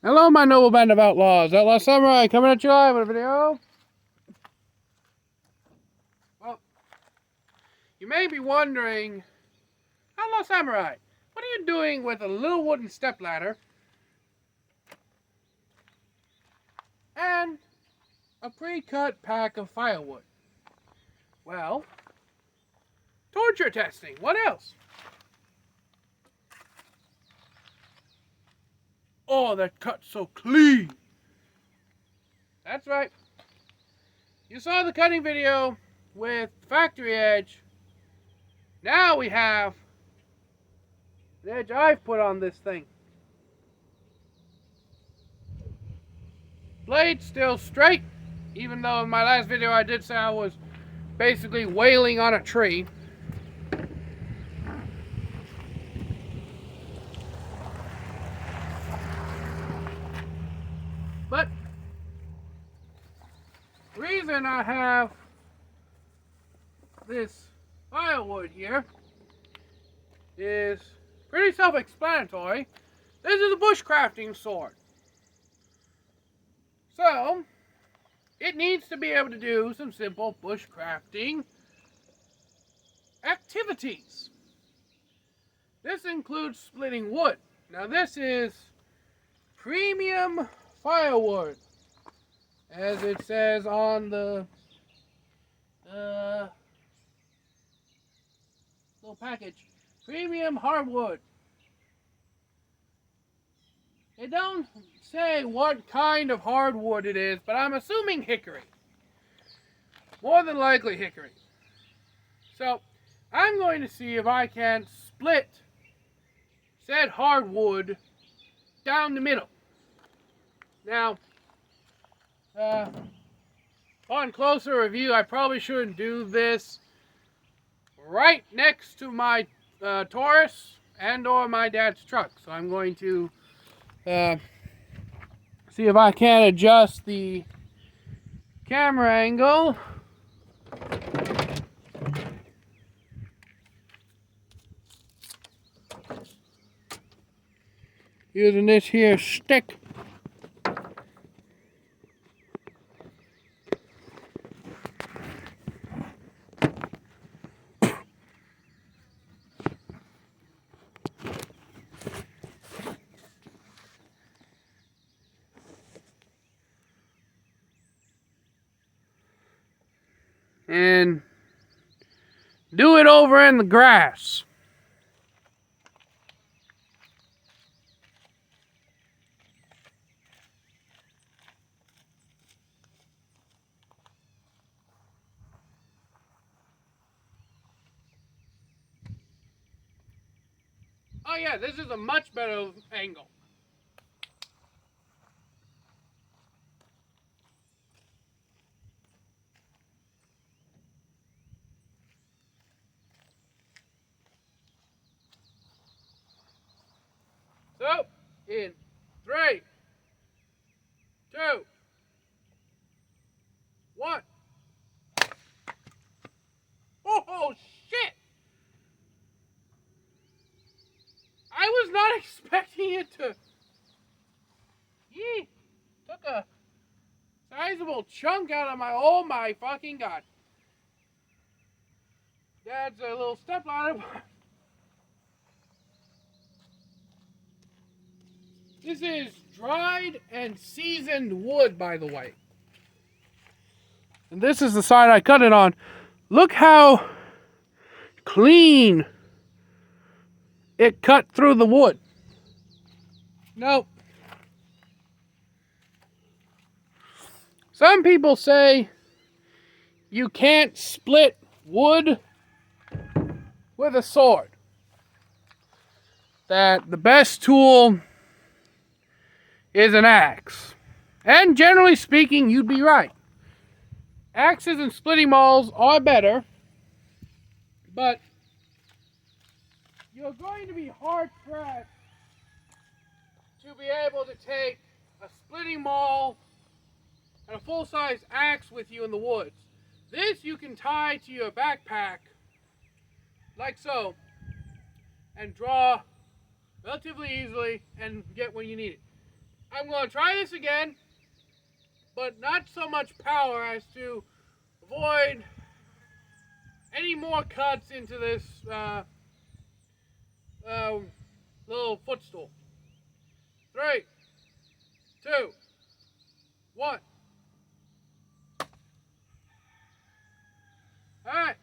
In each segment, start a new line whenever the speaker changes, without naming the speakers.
Hello, my noble band of outlaws. Outlaw Samurai coming at you live with a video. Well, you may be wondering, Outlaw Samurai, what are you doing with a little wooden stepladder and a pre-cut pack of firewood? Well, torture testing. What else? Oh, that cut's so clean. That's right. You saw the cutting video with Factory Edge. Now we have the edge I've put on this thing. Blade still straight, even though in my last video I did say I was basically wailing on a tree. But the reason I have this firewood here is pretty self-explanatory. This is a bushcrafting sword. So, it needs to be able to do some simple bushcrafting activities. This includes splitting wood. Now this is premium firewood, as it says on the little package. Premium hardwood. It don't say what kind of hardwood it is, but I'm assuming hickory. More than likely hickory. So, I'm going to see if I can split said hardwood down the middle. Now, on closer review, I probably shouldn't do this right next to my Taurus and or my dad's truck. So I'm going to see if I can adjust the camera angle. Using this here stick. And do it over in the grass. Oh yeah, this is a much better angle. So, in 3, 2, 1. Oh shit! I was not expecting it to. Yee! Took a sizable chunk out of my. Oh my fucking god! That's a little stepladder. This is dried and seasoned wood, by the way. And this is the side I cut it on. Look how clean it cut through the wood. Now, some people say you can't split wood with a sword. That the best tool is an axe. And generally speaking, you'd be right. Axes and splitting mauls are better, but you're going to be hard pressed to be able to take a splitting maul and a full-size axe with you in the woods. This you can tie to your backpack, like so, and draw relatively easily and get when you need it. I'm going to try this again, but not so much power as to avoid any more cuts into this little footstool. 3, 2, 1. Alright.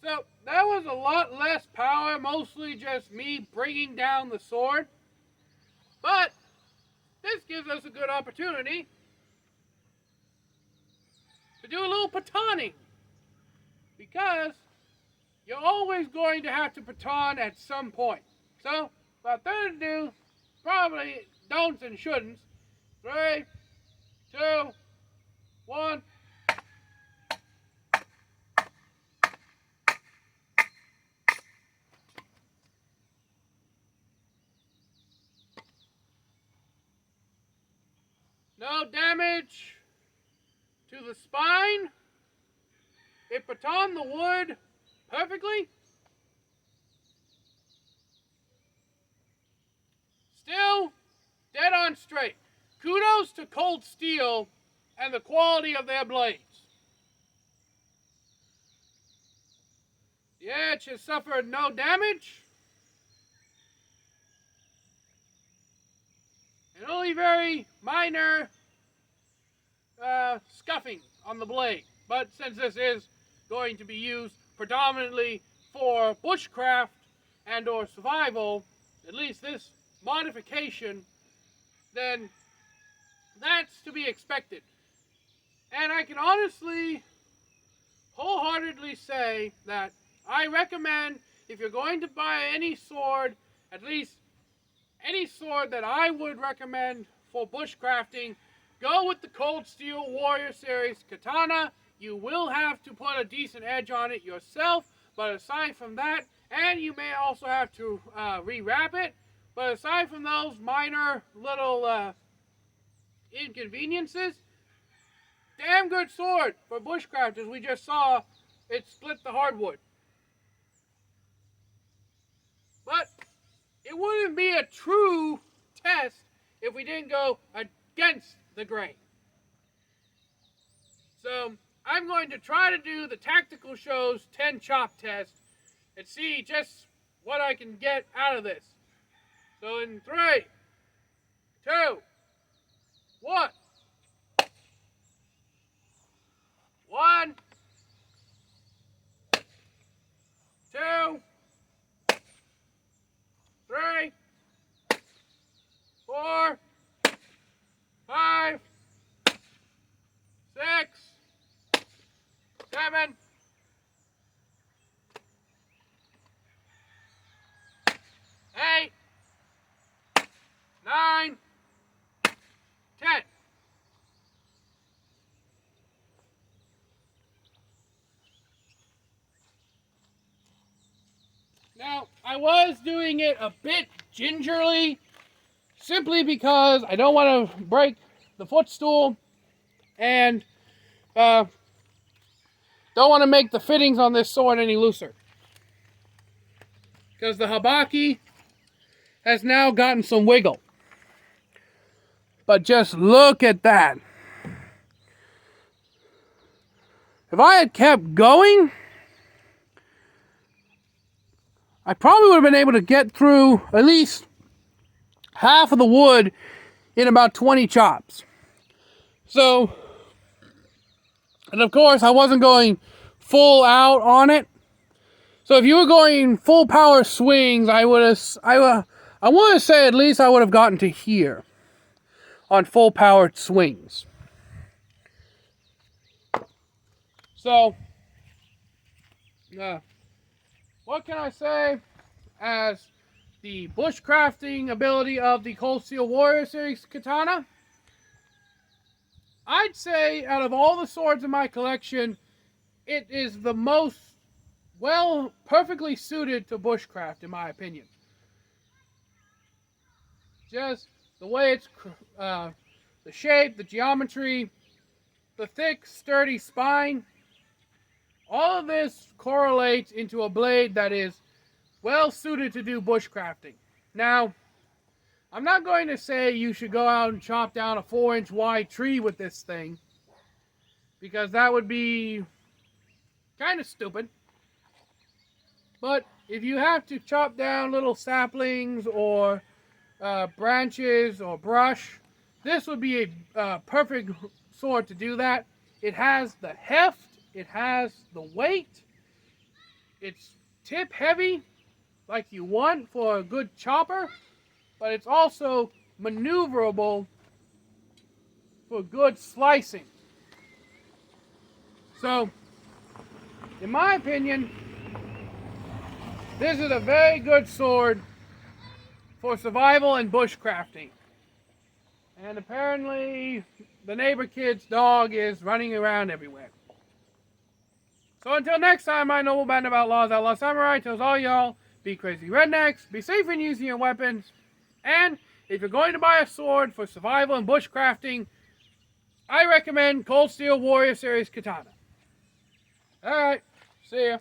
So that was a lot less power, mostly just me bringing down the sword. But this gives us a good opportunity to do a little patoning. Because you're always going to have to baton at some point. So, without further ado, probably don'ts and shouldn'ts. 3, 2, 1. No damage to the spine. It batoned the wood perfectly. Still dead on straight. Kudos to Cold Steel and the quality of their blades. The edge has suffered no damage. And only very minor scuffing on the blade. But since this is going to be used predominantly for bushcraft and or survival, at least this modification, then that's to be expected. And I can honestly, wholeheartedly say that I recommend, if you're going to buy any sword, at least any sword that I would recommend for bushcrafting, go with the Cold Steel Warrior Series Katana. You will have to put a decent edge on it yourself, but aside from that, and you may also have to rewrap it, but aside from those minor little inconveniences, damn good sword for bushcraft. As we just saw, it split the hardwood. But it wouldn't be a true test if we didn't go against the grain. So I'm going to try to do the Tactical Show's 10 chop test and see just what I can get out of this. So in 3, 2, 1. 1, 2, 3, 4, 5, 6, 7, 8, 9, 10. Now, I was doing it a bit gingerly, simply because I don't want to break the footstool and don't want to make the fittings on this sword any looser. Because the habaki has now gotten some wiggle. But just look at that. If I had kept going, I probably would have been able to get through at least half of the wood in about 20 chops. So, and of course I wasn't going full out on it. So if you were going full power swings, I want to say at least I would have gotten to here on full power swings. So, what can I say as the bushcrafting ability of the Cold Steel Warrior Series Katana? I'd say out of all the swords in my collection, it is the most perfectly suited to bushcraft, in my opinion. Just the way it's, the shape, the geometry, the thick, sturdy spine. All of this correlates into a blade that is well suited to do bushcrafting. Now, I'm not going to say you should go out and chop down a 4-inch wide tree with this thing, because that would be kind of stupid. But if you have to chop down little saplings or branches or brush, this would be a perfect sword to do that. It has the heft, it has the weight, it's tip heavy like you want for a good chopper, but it's also maneuverable for good slicing. So, in my opinion, this is a very good sword for survival and bushcrafting. And apparently, the neighbor kid's dog is running around everywhere. So until next time, my noble band of outlaws, Outlaw Samurai tells all y'all, be crazy rednecks, be safe in using your weapons, and if you're going to buy a sword for survival and bushcrafting, I recommend Cold Steel Warrior Series Katana. Alright, see ya.